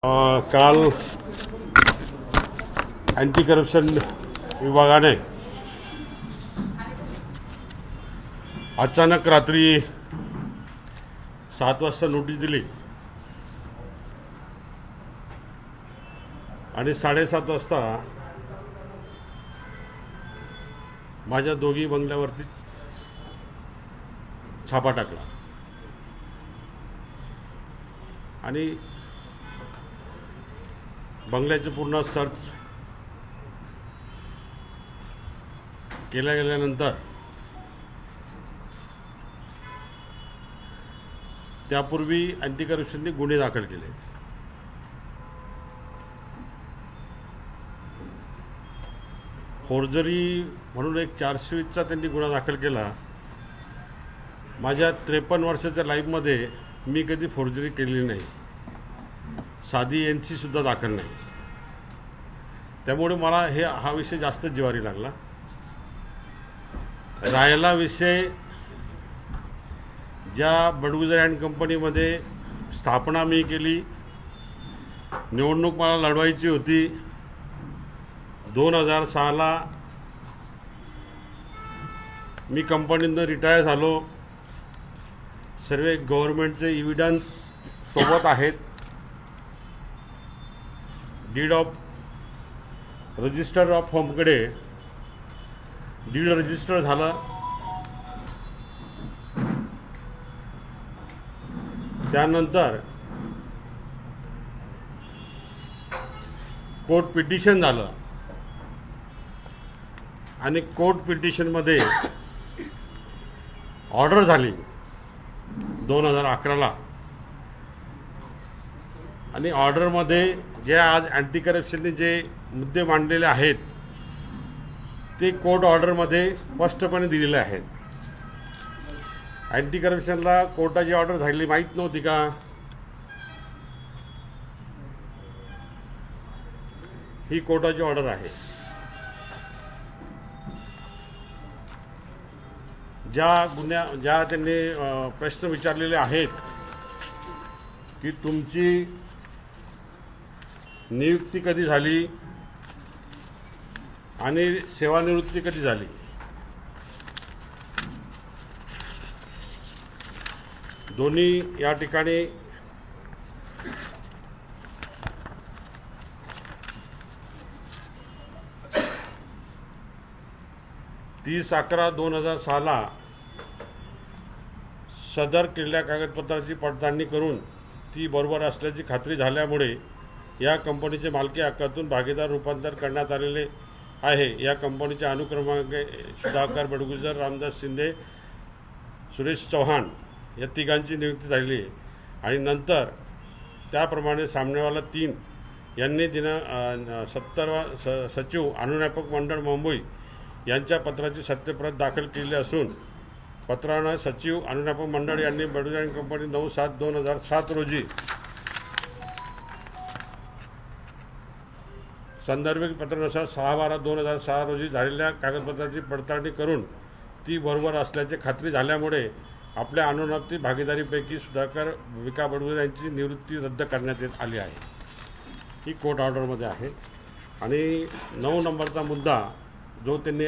काल anti corruption विभागाने अचानक रात्री 7 वाजता नोटीस दिली आणि 7:30 वाजता माझ्या दोघी बंगल्यावरती छापा टाकला आणि बंगल्याचे पूर्ण सर्च केल्या गेल्यानंतर त्यापूर्वी अँटी करप्शनने गुन्हे दाखल केले. फोर्जरी म्हणून एक 420चा त्यांनी गुन्हा दाखल केला. माझ्या 53 वर्षाच्या लाईफमध्ये मी कधी फोर्जरी केलेली नाही, साधी NC सुद्धा दाखल नाही. त्यामुळे मला हा विषय जास्त जिव्हारी लागला. राहिला विषय ज्या बडगुजर अँड कंपनीमध्ये स्थापना मी केली, निवडणूक मला लढवायची होती. 2006ला मी कंपनीतून रिटायर झालो. सर्व गव्हर्नमेंटचे इव्हिडन्स सोबत आहेत. डीड ऑफ रजिस्टर ऑफ होमकडे डीड रजिस्टर झालं. त्यानंतर कोर्ट पिटिशन झालं आणि कोर्ट पिटिशनमध्ये ऑर्डर झाली 2011ला. आणि ऑर्डरमध्ये जे आज अँटी करप्शनने जे मुद्दे मांडलेले आहेत ते कोर्ट ऑर्डरमध्ये स्पष्टपणे दिलेले आहेत. अँटी करप्शनला कोर्टाची ऑर्डर झालेली माहीत नव्हती का? ही कोर्टाची ऑर्डर आहे. ज्या त्यांनी प्रश्न विचारलेले आहेत की तुमची नियुक्ती कधी झाली आणि सेवानिवृत्ती कधी झाली, दोन्ही या ठिकाणी तीस 11/2006 सदर केलेल्या कागदपत्राची पडताळणी करून ती बरोबर असल्याची खात्री झाल्यामुळे या कंपनीचे मालकी हक्कातून भागीदार रूपांतर करण्यात आलेले आहे. या कंपनीचे अनुक्रमांक सुधाकर बडगुजर, रामदास शिंदे, सुरेश चव्हाण या तिघांची नियुक्ती झालेली आहे. आणि नंतर त्याप्रमाणे सामनेवाला 3 यांनी 70 सचिव अनुज्ञापक मंडळ मुंबई यांच्या पत्राची सत्यप्रत दाखल केली असून पत्रानं सचिव अनुज्ञापक मंडळ यांनी बडगुजर कंपनी 9/7/2007 रोजी संदर्भित पत्रानुसार 6/12/2006 रोजी झालेल्या कागदपत्राची पडताळणी करून ती बरोबर असल्याची खात्री झाल्यामुळे आपल्या अनुज्ञापक भागीदारीपैकी सुधाकर विका बडगुजर यांची निवृत्ती रद्द करण्यात येत आली आहे. ही कोर्ट ऑर्डरमध्ये आहे. आणि 9 नंबरचा मुद्दा जो त्यांनी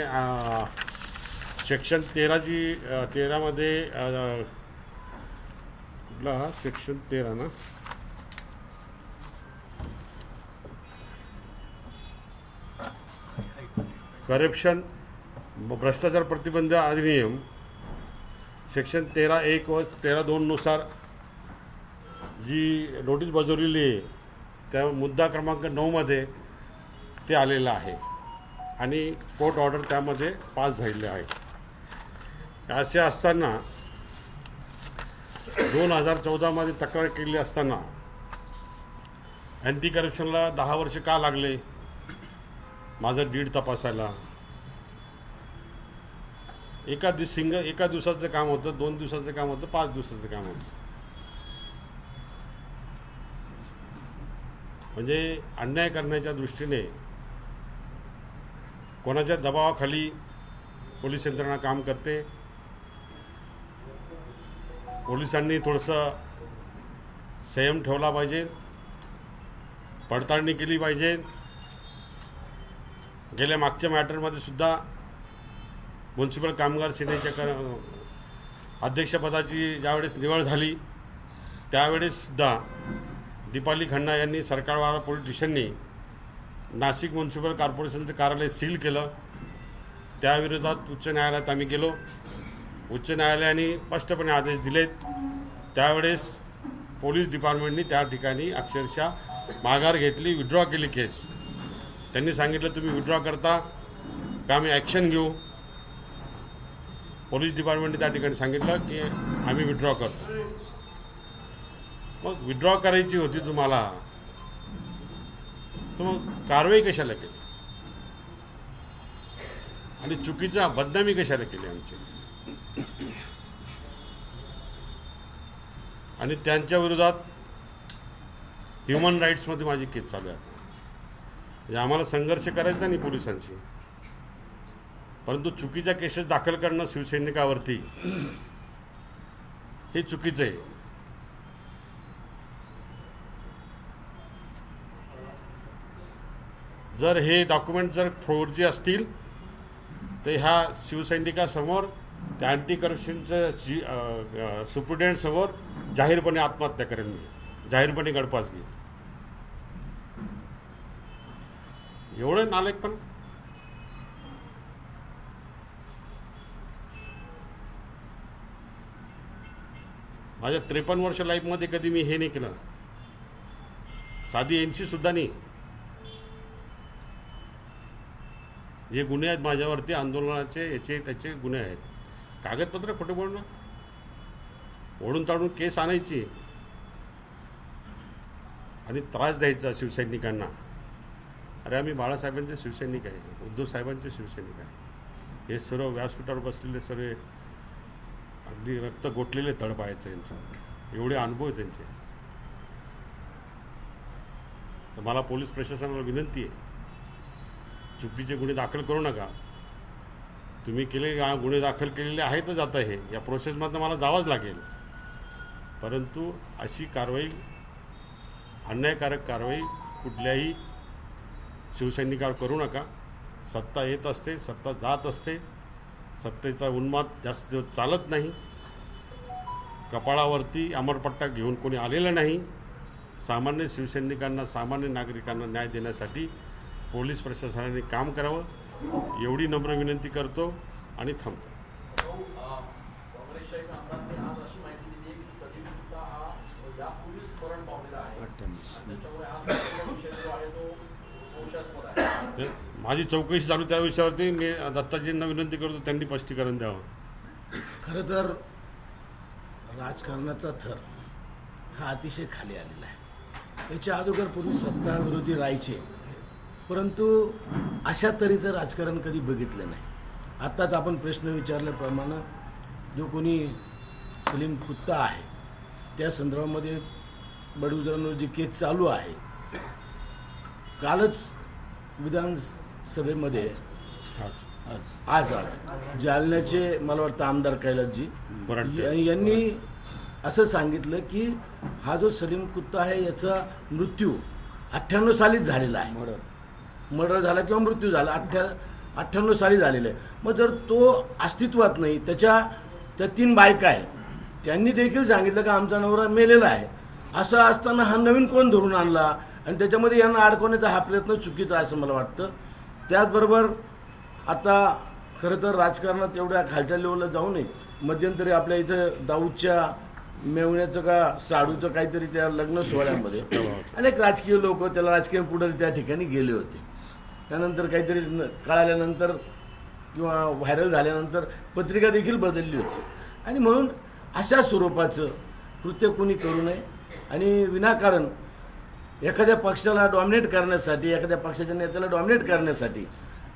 सेक्शन 13मध्ये कुठला हा सेक्शन 13 ना, करप्शन भ्रष्टाचार प्रतिबंध अधिनियम सेक्शन 13(1) व 13(2) नुसार जी नोटीस बजावलेली आहे त्या मुद्दा क्रमांक 9मध्ये ते आलेलं आहे आणि कोर्ट ऑर्डर त्यामध्ये पास झालेले आहे. असे असताना 2014मध्ये तक्रार केली असताना अँटी करप्शनला 10 वर्ष का लागले माझं डीड तपासायला? एका दिवसाचं काम होतं, 2 दिवसाचं काम होतं, 5 दिवसाचं काम होतं. म्हणजे अन्याय करण्याच्या दृष्टीने कोणाच्या दबावाखाली पोलीस यंत्रणा काम करते. पोलिसांनी थोडंसं संयम ठेवला पाहिजे. पडताळणी केली पाहिजे। गेल्या मागच्या मॅटरमध्ये सुद्धा म्युन्सिपल कामगार सेनेच्या अध्यक्षपदाची ज्यावेळेस निवड झाली त्यावेळेस सुद्धा दीपाली खन्ना यांनी सरकारवाला पोलीस स्टेशननी नाशिक म्युन्सिपल कॉर्पोरेशनचं कार्यालय सील केलं। त्याविरोधात उच्च न्यायालयात आम्ही गेलो। उच्च न्यायालयाने स्पष्टपणे आदेश दिलेत। त्यावेळेस पोलीस डिपार्टमेंटनी त्या ठिकाणी अक्षरशः माघार घेतली, विड्रॉ केली केस। त्यांनी सांगितलं तुम्ही विड्रॉ करता का आम्ही ॲक्शन घेऊ। पोलीस डिपार्टमेंटने त्या ठिकाणी सांगितलं की आम्ही विड्रॉ करतो। मग विड्रॉ करायची होती तुम्हाला तर मग कारवाई कशाला केली आणि चुकीचा बदनामी कशाला केली आमची। आणि त्यांच्या विरोधात ह्युमन राईट्समध्ये माझी केस चालू आहे। म्हणजे आम्हाला संघर्ष करायचा नाही पोलिसांशी, परंतु चुकीच्या केसेस दाखल करणं शिवसैनिकावरती हे चुकीचं आहे। जर हे डॉक्युमेंट जर फ्रॉडचे असतील तर ह्या शिवसैनिकासमोर त्या अँटी करप्शनचं सुप्रिटेंडंटसमोर जाहीरपणे आत्महत्या करेन मी, जाहीरपणे गळफास घेईन। एवढं नालायकपण। माझ्या 53 वर्ष लाईफमध्ये कधी मी हे नाही केलं, साधी NC सुद्धा नाही। जे गुन्हे आहेत माझ्यावरती आंदोलनाचे याचे त्याचे गुन्हे आहेत, कागदपत्र खोटे बोलणं, ओढून ताडून केस आणायची आणि त्रास द्यायचा शिवसैनिकांना। अरे आम्ही बाळासाहेबांचे शिवसैनिक आहे, उद्धव साहेबांचे शिवसैनिक आहे। हे सर्व व्यासपीठावर बसलेले सर्व अगदी रक्त गोठलेले तळपायाचं यांचं एवढे अनुभव आहे त्यांचे। तर मला पोलीस प्रशासनाला विनंती आहे, चुकीचे गुन्हे दाखल करू नका। तुम्ही केले गुन्हे दाखल केलेले आहेतच, आता हे या प्रोसेसमधनं मला जावंच लागेल, परंतु अशी कारवाई, अन्यायकारक कारवाई कुठल्याही शिवसैनिकावर करू नका। सत्ता येत असते, सत्ता जात असते, सत्तेचा उन्माद जास्त दिवस चालत नाही। कपाळावरती अमरपट्टा घेऊन कोणी आलेलं नाही। सामान्य शिवसैनिकांना, सामान्य नागरिकांना न्याय देण्यासाठी पोलीस प्रशासनाने काम करावं एवढी नम्र विनंती करतो आणि थांबतो। माझी चौकशी चालू त्या विषयावरती मी दत्ताजींना विनंती करतो, त्यांनी स्पष्टीकरण द्यावं। खरं तर राजकारणाचा थर हा अतिशय खाली आलेला आहे। त्याच्या अगोदर पूर्वी सत्ता विरोधी राहायचे, परंतु अशा तऱ्हेचं राजकारण कधी बघितलं नाही। आत्ताच आपण प्रश्न विचारल्याप्रमाणे जो कोणी सलीम कुत्ता आहे त्या संदर्भामध्ये बडगुजरांवर जी केस चालू आहे, कालच विधानसभेमध्ये आज जालन्याचे मला वाटतं आमदार कैलासजी यांनी असं सांगितलं की हा जो सलीम कुत्ता आहे याचा मृत्यू 98 सालीच झालेला आहे। मर्डर झाला किंवा मृत्यू झाला 98 साली झालेला आहे। मग जर तो अस्तित्वात नाही, त्या 3 बायका आहेत, त्यांनी देखील सांगितलं की आमचा नवरा मेलेला आहे। असं असताना हा नवीन कोण धरून आणला आणि त्याच्यामध्ये यांना अडकवण्याचा हा प्रयत्न चुकीचा आहे असं मला वाटतं। त्याचबरोबर आता खरं तर राजकारणात एवढ्या खालच्या लेवलला जाऊ नये। मध्यंतरी आपल्या इथं दाऊदच्या मेवण्याचं का साडूचं काहीतरी त्या लग्न सोहळ्यामध्ये अनेक राजकीय लोक, त्याला राजकीय पुढारी त्या ठिकाणी गेले होते। त्यानंतर काहीतरी कळाल्यानंतर किंवा व्हायरल झाल्यानंतर पत्रिका देखील बदलली होती। आणि म्हणून अशा स्वरूपाचं कृत्य कोणी करू नये आणि विनाकारण एखाद्या पक्षाला डॉमिनेट करण्यासाठी, एखाद्या पक्षाच्या नेत्याला डॉमिनेट करण्यासाठी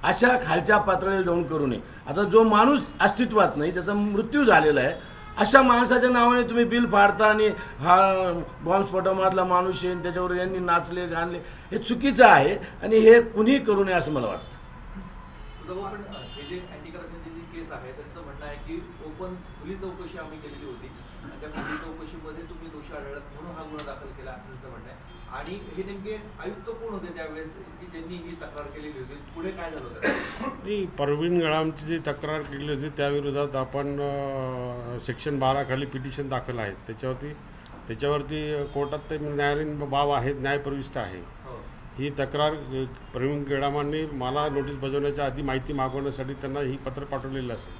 अशा खालच्या पातळीला जाऊन करू नये। आता जो माणूस अस्तित्वात नाही, त्याचा मृत्यू झालेला आहे, अशा माणसाच्या नावाने तुम्ही बिल फाडता आणि हा बॉम्बस्फोटामधला माणूस आहे त्याच्यावर यांनी नाचले गाणले, हे चुकीचं आहे आणि हे कुणीही करू नये असं मला वाटतं। हे जे अँटी करप्शनची जी केस आहे त्यांचं म्हणणं आहे की ओपन खुली चौकशी आम्ही केलेली होती आणि त्या खुली चौकशीमध्ये तुम्ही दोषी आढळलात म्हणून हा गुन्हा दाखल केला असं त्यांचं म्हणणं आहे। आणि हे नेमके आयुक्त कोण होते त्यावेळेस की ज्यांनी ही तक्रार केलेली होती? पुढे काय झालं होतं? नाही, परवीन गळामची जी तक्रार केली होती त्याविरोधात आपण सेक्शन 12 खाली पिटिशन दाखल आहेत. त्याच्यावरती कोर्टात ते न्यायालयीन बाब आहे, न्यायप्रविष्ट आहे. हो. ही तक्रार प्रवीण गेडामांनी मला नोटीस बजावण्याच्या आधी माहिती मागवण्यासाठी त्यांना ही पत्र पाठवलेलं असेल.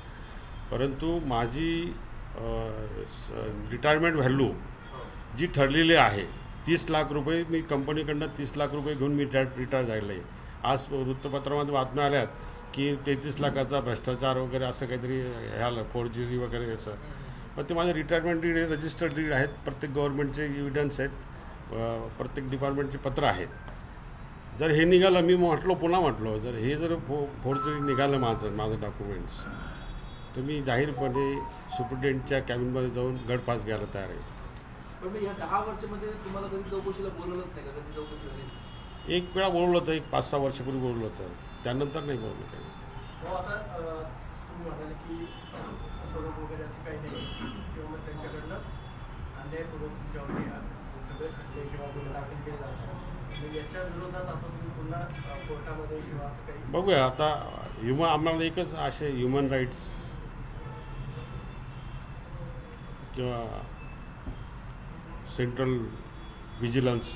परंतु माझी रिटायरमेंट व्हॅल्यू जी ठरलेली आहे 30 लाख रुपये, मी कंपनीकडनं 30 लाख रुपये घेऊन मी रिटायर झालेलं आहे. आज वृत्तपत्रामध्ये बातम्या आल्यात की 33 लाखाचा भ्रष्टाचार वगैरे असं काहीतरी ह्याला फोर्जरी वगैरे असं. पण ते माझे रिटायरमेंट डीड आहे, रजिस्टर्ड डीड आहेत, प्रत्येक गव्हर्नमेंटचे एव्हिडन्स आहेत, प्रत्येक डिपार्टमेंटचे पत्र आहेत. जर हे निघालं, मी पुन्हा म्हटलो, जर हे जर फोर्जरी निघालं माझं डॉक्युमेंट्स, तर मी जाहीरपणे सुप्रिटेंडंटच्या कॅबिनमध्ये जाऊन गडपास घ्यायला तयार आहे. पण या 10 वर्षामध्ये तुम्हाला कधी चौकशीला बोलवलंच नाही का? कधी चौकशी झाली? एक वेळा बोलवलं होतं, एक 5-6 वर्षापूर्वी बोलवलं होतं, त्यानंतर नाही बोलवलं काही. आता तुम्ही म्हणाले की फसवणूक वगैरे असं काही नाही किंवा मग त्यांच्याकडनं अन्यायपूर्वक तुमच्यावरती सगळे खटले किंवा गुन्हे दाखल केले जातात. म्हणजे याच्या विरोधात आता तुम्ही पुन्हा कोर्टामध्ये किंवा असं काही बघूया. आता आम्हाला एकच असे ह्युमन राईट्स किंवा सेंट्रल व्हिजिलन्स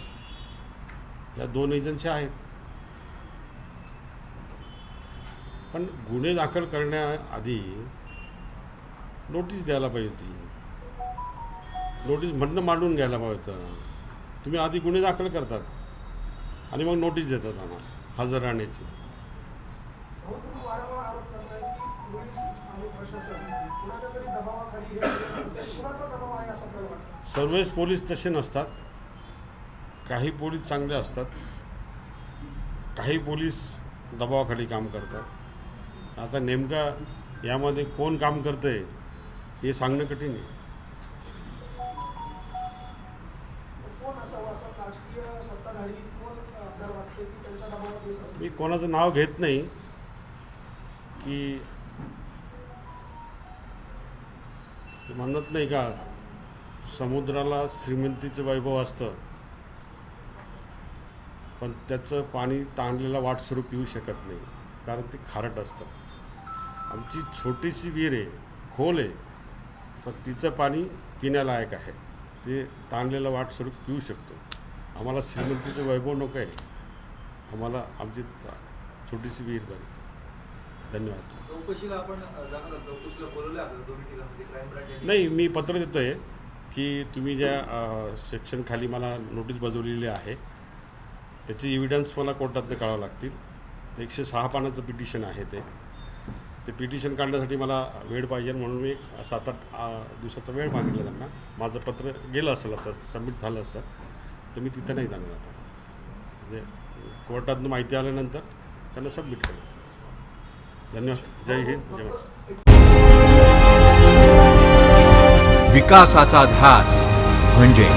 या 2 एजन्सी आहेत. पण गुन्हे दाखल करण्याआधी नोटीस द्यायला पाहिजे होती. नोटीस म्हणणं मांडून घ्यायला पाहिजे होतं. तुम्ही आधी गुन्हे दाखल करतात आणि मग नोटीस देतात आम्हाला हजर राहण्याची. तुम्ही वारंवार आरोप करताय की पोलीस आणि प्रशासन कुणाच्या तरी दबावाखाली कुणाचा दबाव आहे असं आपल्याला वाटतं? सर्वच पोलीस तसे नसतात. काही पोलीस चांगले असतात, काही पोलीस दबावाखाली काम करतात. आता नेमका यामध्ये कोण काम करतंय हे सांगणं कठीण आहे. कोण असावं असं राजकीय सत्ताधारी कोण आपल्याला वाटते की त्यांच्या दबावात? मी कोणाचं नाव घेत नाही की ते म्हणत नाही का समुद्राला श्रीमंतीचं वैभव असतं पण त्याचं पाणी ताणलेला वाट सुरू पिऊ शकत नाही, कारण ते खारट असतं. आमची छोटीशी विहीर आहे, खोल आहे, पण तिचं पाणी पिण्यालायक आहे. ते ताणलेलं वाट सुरू पिऊ शकतो. आम्हाला श्रीमंतीचं वैभव नको आहे, आम्हाला आमची छोटीशी विहीर बरी. धन्यवाद. चौकशीला आपण जाणार, चौकशीला बोलवलं आपल्याला दोन्ही ठिकाणी क्राईम ब्रांच? नाही, मी पत्र देतो आहे की तुम्ही ज्या सेक्शन खाली मला नोटीस बजावलेली आहे त्याचे एव्हिडन्स मला कोर्टातनं काढावं लागतील. 106 पानाचं पिटिशन आहे. ते पिटिशन काढण्यासाठी मला वेळ पाहिजे, म्हणून मी 7-8 दिवसाचा वेळ मागितला त्यांना. माझं पत्र गेलं असेल, आता सबमिट झालं असतं, तर मी तिथं नाही जाणार. आता म्हणजे कोर्टातनं माहिती आल्यानंतर त्यांना सबमिट केलं. धन्यवाद. जय हिंद, जय महाराष्ट्र. विकासाचा ध्यास म्हणजे